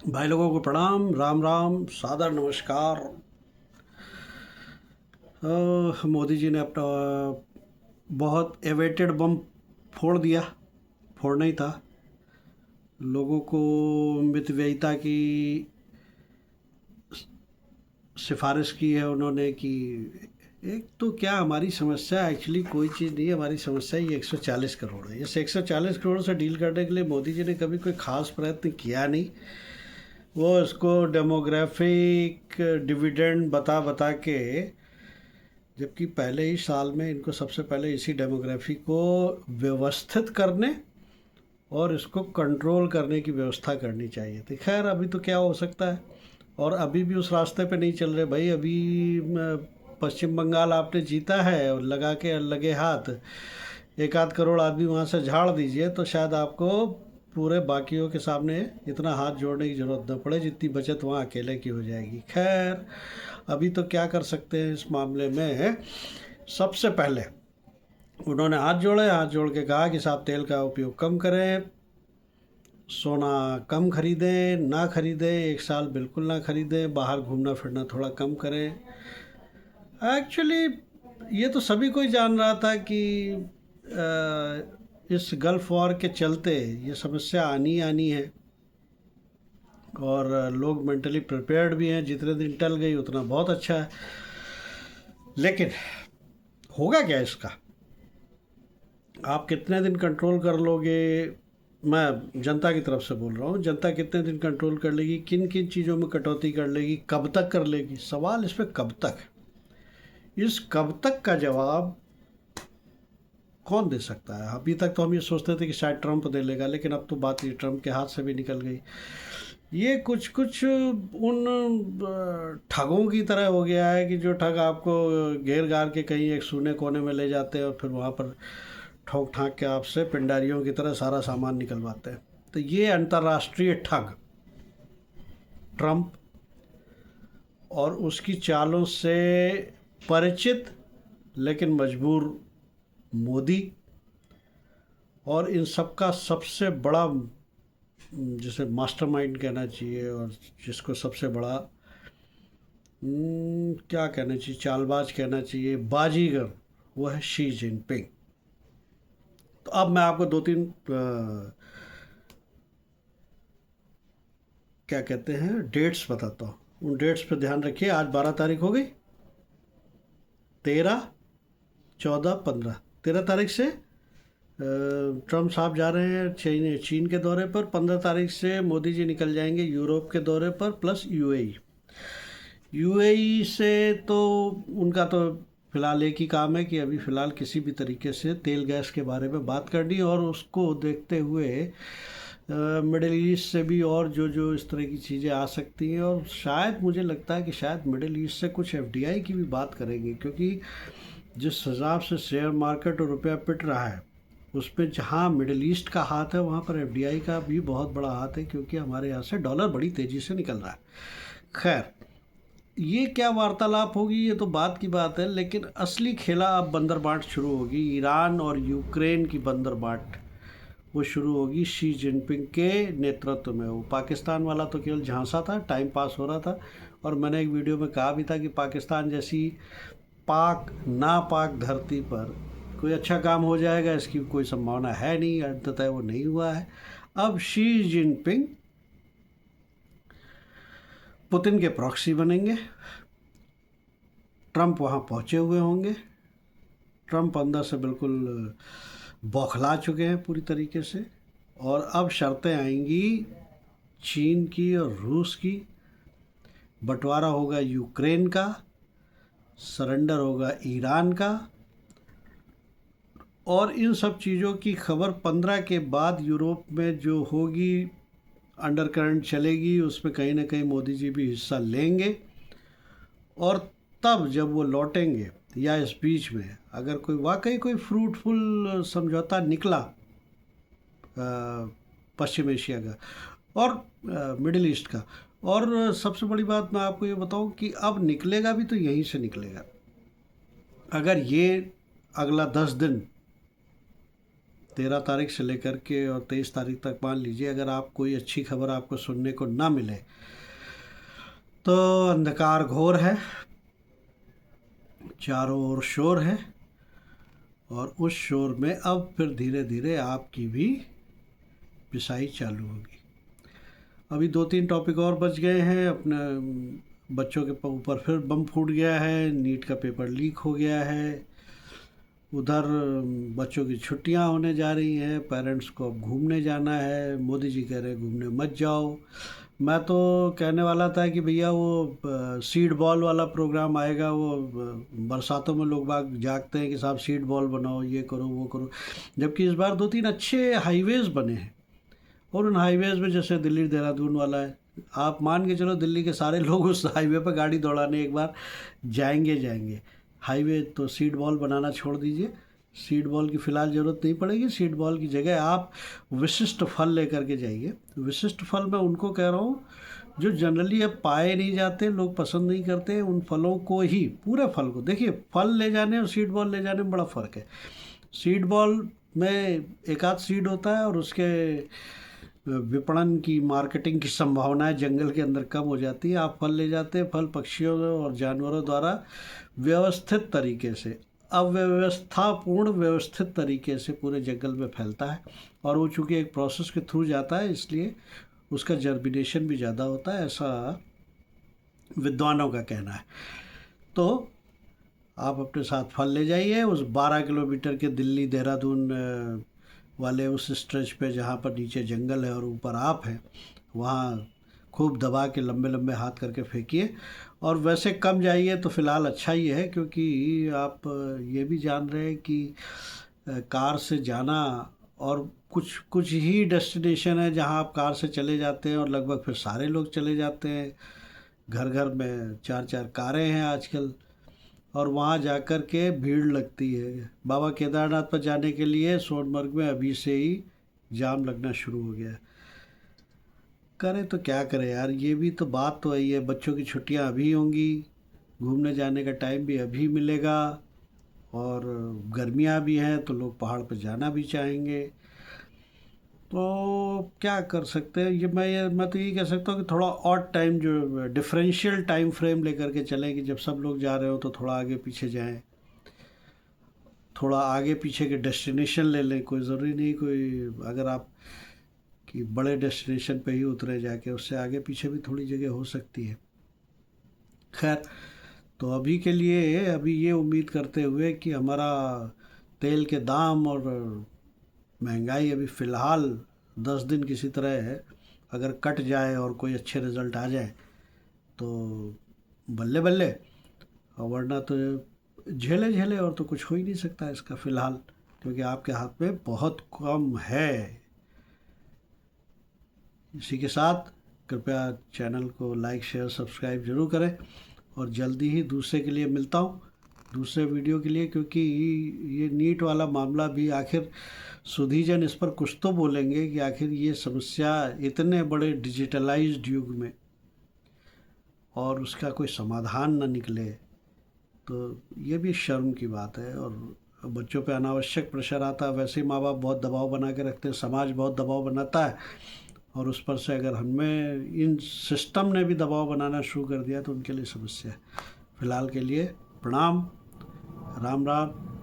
भाई लोगों को प्रणाम, राम राम, सादर नमस्कार। मोदी जी ने अपना बहुत एवेटेड बम फोड़ दिया। फोड़ना ही था। लोगों को मितव्ययिता की सिफारिश की है उन्होंने कि एक तो क्या हमारी समस्या एक्चुअली कोई चीज़ नहीं है। हमारी समस्या ये 140 करोड़ है। इस 140 करोड़ से डील करने के लिए मोदी जी ने कभी कोई खास प्रयत्न किया नहीं। वो इसको डेमोग्राफिक डिविडेंड बता बता के, जबकि पहले ही साल में इनको सबसे पहले इसी डेमोग्राफी को व्यवस्थित करने और इसको कंट्रोल करने की व्यवस्था करनी चाहिए थी। खैर अभी तो क्या हो सकता है, और अभी भी उस रास्ते पे नहीं चल रहे भाई। अभी पश्चिम बंगाल आपने जीता है और लगा के लगे हाथ एक आध करोड़ आदमी वहाँ से झाड़ दीजिए तो शायद आपको पूरे बाकियों के सामने इतना हाथ जोड़ने की ज़रूरत न पड़े जितनी बचत वहाँ अकेले की हो जाएगी। खैर अभी तो क्या कर सकते हैं इस मामले में। सबसे पहले उन्होंने हाथ जोड़े, हाथ जोड़ के कहा कि साहब तेल का उपयोग कम करें, सोना कम खरीदें, ना खरीदें, एक साल बिल्कुल ना खरीदें, बाहर घूमना फिरना थोड़ा कम करें। एक्चुअली ये तो सभी कोई जान रहा था कि इस गल्फ़ वॉर के चलते ये समस्या आनी आनी है, और लोग मेंटली प्रिपेयर्ड भी हैं। जितने दिन टल गई उतना बहुत अच्छा है। लेकिन होगा क्या इसका? आप कितने दिन कंट्रोल कर लोगे? मैं जनता की तरफ से बोल रहा हूँ, जनता कितने दिन कंट्रोल कर लेगी, किन किन चीज़ों में कटौती कर लेगी, कब तक कर लेगी? सवाल इस पे कब तक है। इस कब तक का जवाब कौन दे सकता है? अभी तक तो हम ये सोचते थे कि शायद ट्रंप दे लेगा, लेकिन अब तो बात ये ट्रंप के हाथ से भी निकल गई। ये कुछ कुछ उन ठगों की तरह हो गया है कि जो ठग आपको घेर घार के कहीं एक सूने कोने में ले जाते हैं और फिर वहाँ पर ठोक ठाक के आपसे पिंडारियों की तरह सारा सामान निकलवाते हैं। तो ये अंतर्राष्ट्रीय ठग ट्रंप और उसकी चालों से परिचित लेकिन मजबूर मोदी, और इन सब का सबसे बड़ा, जिसे मास्टरमाइंड कहना चाहिए और जिसको सबसे बड़ा क्या कहना चाहिए, चालबाज कहना चाहिए, बाजीगर, वो है शी जिनपिंग। तो अब मैं आपको दो तीन क्या कहते हैं डेट्स बताता हूँ। उन डेट्स पर ध्यान रखिए। आज 12 तारीख हो गई। 13, 14, 15, 13 तारीख से ट्रम्प साहब जा रहे हैं चीन के दौरे पर। 15 तारीख से मोदी जी निकल जाएंगे यूरोप के दौरे पर, प्लस यूएई। यूएई से तो उनका तो फ़िलहाल एक ही काम है कि अभी फ़िलहाल किसी भी तरीके से तेल गैस के बारे में बात करनी, और उसको देखते हुए मिडिल ईस्ट से भी और जो जो इस तरह की चीज़ें आ सकती हैं। और शायद मुझे लगता है कि शायद मिडिल ईस्ट से कुछ एफडीआई की भी बात करेंगे, क्योंकि जिस हिसाब से शेयर मार्केट और रुपया पिट रहा है उस पर जहाँ मिडिल ईस्ट का हाथ है वहाँ पर एफडीआई का भी बहुत बड़ा हाथ है, क्योंकि हमारे यहाँ से डॉलर बड़ी तेज़ी से निकल रहा है। खैर ये क्या वार्तालाप होगी ये तो बात की बात है, लेकिन असली खेला अब बंदरबाट शुरू होगी। ईरान और यूक्रेन की बंदरबाट वो शुरू होगी शी जिनपिंग के नेतृत्व में। वो पाकिस्तान वाला तो केवल झांसा था, टाइम पास हो रहा था। और मैंने एक वीडियो में कहा भी था कि पाकिस्तान जैसी पाक नापाक धरती पर कोई अच्छा काम हो जाएगा इसकी कोई संभावना है नहीं। अंततः वो नहीं हुआ है। अब शी जिनपिंग पुतिन के प्रॉक्सी बनेंगे। ट्रंप वहाँ पहुँचे हुए होंगे। ट्रंप अंदर से बिल्कुल बौखला चुके हैं पूरी तरीके से। और अब शर्तें आएंगी चीन की और रूस की। बंटवारा होगा यूक्रेन का, सरेंडर होगा ईरान का, और इन सब चीज़ों की खबर 15 के बाद यूरोप में जो होगी, अंडर करंट चलेगी, उसमें कहीं ना कहीं मोदी जी भी हिस्सा लेंगे। और तब जब वो लौटेंगे या इस बीच में अगर कोई वाकई कोई फ्रूटफुल समझौता निकला पश्चिम एशिया का और मिडिल ईस्ट का, और सबसे बड़ी बात मैं आपको ये बताऊं कि अब निकलेगा भी तो यहीं से निकलेगा। अगर ये अगला 10 दिन 13 तारीख से लेकर के और 23 तारीख तक मान लीजिए, अगर आप कोई अच्छी खबर आपको सुनने को ना मिले तो अंधकार घोर है, चारों ओर शोर है, और उस शोर में अब फिर धीरे धीरे आपकी भी पिसाई चालू होगी। अभी 2-3 टॉपिक और बच गए हैं। अपने बच्चों के ऊपर फिर बम फूट गया है, नीट का पेपर लीक हो गया है, उधर बच्चों की छुट्टियां होने जा रही हैं, पेरेंट्स को अब घूमने जाना है, मोदी जी कह रहे हैं घूमने मत जाओ। मैं तो कहने वाला था कि भैया वो सीड बॉल वाला प्रोग्राम आएगा, वो बरसातों में लोग बाग जागते हैं कि साहब सीड बॉल बनाओ, ये करो वो करो, जबकि इस बार 2-3 अच्छे हाईवेज़ बने हैं, और उन हाईवेज़ में जैसे दिल्ली देहरादून वाला है, आप मान के चलो दिल्ली के सारे लोग उस हाईवे पर गाड़ी दौड़ाने एक बार जाएंगे। हाईवे तो सीड बॉल बनाना छोड़ दीजिए, सीड बॉल की फ़िलहाल ज़रूरत नहीं पड़ेगी। सीड बॉल की जगह आप विशिष्ट फल लेकर के जाइए। विशिष्ट फल मैं उनको कह रहा हूँ जो जनरली अब पाए नहीं जाते, लोग पसंद नहीं करते, उन फलों को ही, पूरे फल को। देखिए, फल ले जाने और सीड बॉल ले जाने में बड़ा फ़र्क है। सीड बॉल में एक आध सीड होता है और उसके विपणन की, मार्केटिंग की संभावनाएं जंगल के अंदर कम हो जाती है। आप फल ले जाते हैं, फल पक्षियों और जानवरों द्वारा व्यवस्थित तरीके से, अव्यवस्थापूर्ण व्यवस्थित तरीके से पूरे जंगल में फैलता है, और वो चूँकि एक प्रोसेस के थ्रू जाता है इसलिए उसका जर्मिनेशन भी ज़्यादा होता है, ऐसा विद्वानों का कहना है। तो आप अपने साथ फल ले जाइए। उस 12 किलोमीटर के दिल्ली देहरादून वाले उस स्ट्रेच पे जहाँ पर नीचे जंगल है और ऊपर आप हैं, वहाँ खूब दबा के लंबे लंबे हाथ करके फेंकिए। और वैसे कम जाइए तो फ़िलहाल अच्छा ही है, क्योंकि आप ये भी जान रहे हैं कि कार से जाना, और कुछ कुछ ही डेस्टिनेशन है जहाँ आप कार से चले जाते हैं और लगभग फिर सारे लोग चले जाते हैं। घर घर में 4-4 कारें हैं आजकल, और वहाँ जाकर के भीड़ लगती है। बाबा केदारनाथ पर जाने के लिए सोनमर्ग में अभी से ही जाम लगना शुरू हो गया है। करें तो क्या करें यार, ये भी तो बात तो वही है। बच्चों की छुट्टियां अभी होंगी, घूमने जाने का टाइम भी अभी मिलेगा, और गर्मियां भी हैं तो लोग पहाड़ पर जाना भी चाहेंगे। तो क्या कर सकते हैं, मैं तो यही कह सकता हूँ कि थोड़ा ऑड टाइम, जो डिफरेंशियल टाइम फ्रेम लेकर के चलें, कि जब सब लोग जा रहे हो तो थोड़ा आगे पीछे जाएं, थोड़ा आगे पीछे के डेस्टिनेशन ले लें। कोई ज़रूरी नहीं, कोई अगर आप कि बड़े डेस्टिनेशन पे ही उतरे जाके, उससे आगे पीछे भी थोड़ी जगह हो सकती है। खैर, तो अभी के लिए अभी ये उम्मीद करते हुए कि हमारा तेल के दाम और महंगाई अभी फ़िलहाल 10 दिन किसी तरह है, अगर कट जाए और कोई अच्छे रिज़ल्ट आ जाए तो बल्ले बल्ले, और वरना तो झेले झेले, और तो कुछ हो ही नहीं सकता इसका फ़िलहाल, क्योंकि आपके हाथ में बहुत कम है। इसी के साथ कृपया चैनल को लाइक शेयर सब्सक्राइब ज़रूर करें, और जल्दी ही दूसरे के लिए मिलता हूँ, दूसरे वीडियो के लिए, क्योंकि ये नीट वाला मामला भी आखिर सुधीजन इस पर कुछ तो बोलेंगे कि आखिर ये समस्या इतने बड़े डिजिटलाइज्ड युग में और उसका कोई समाधान न निकले, तो ये भी शर्म की बात है। और बच्चों पे अनावश्यक प्रेशर आता है। वैसे ही माँ बाप बहुत दबाव बना के रखते हैं, समाज बहुत दबाव बनाता है, और उस पर से अगर हमें इन सिस्टम ने भी दबाव बनाना शुरू कर दिया तो उनके लिए समस्या है। फ़िलहाल के लिए प्रणाम, राम राम।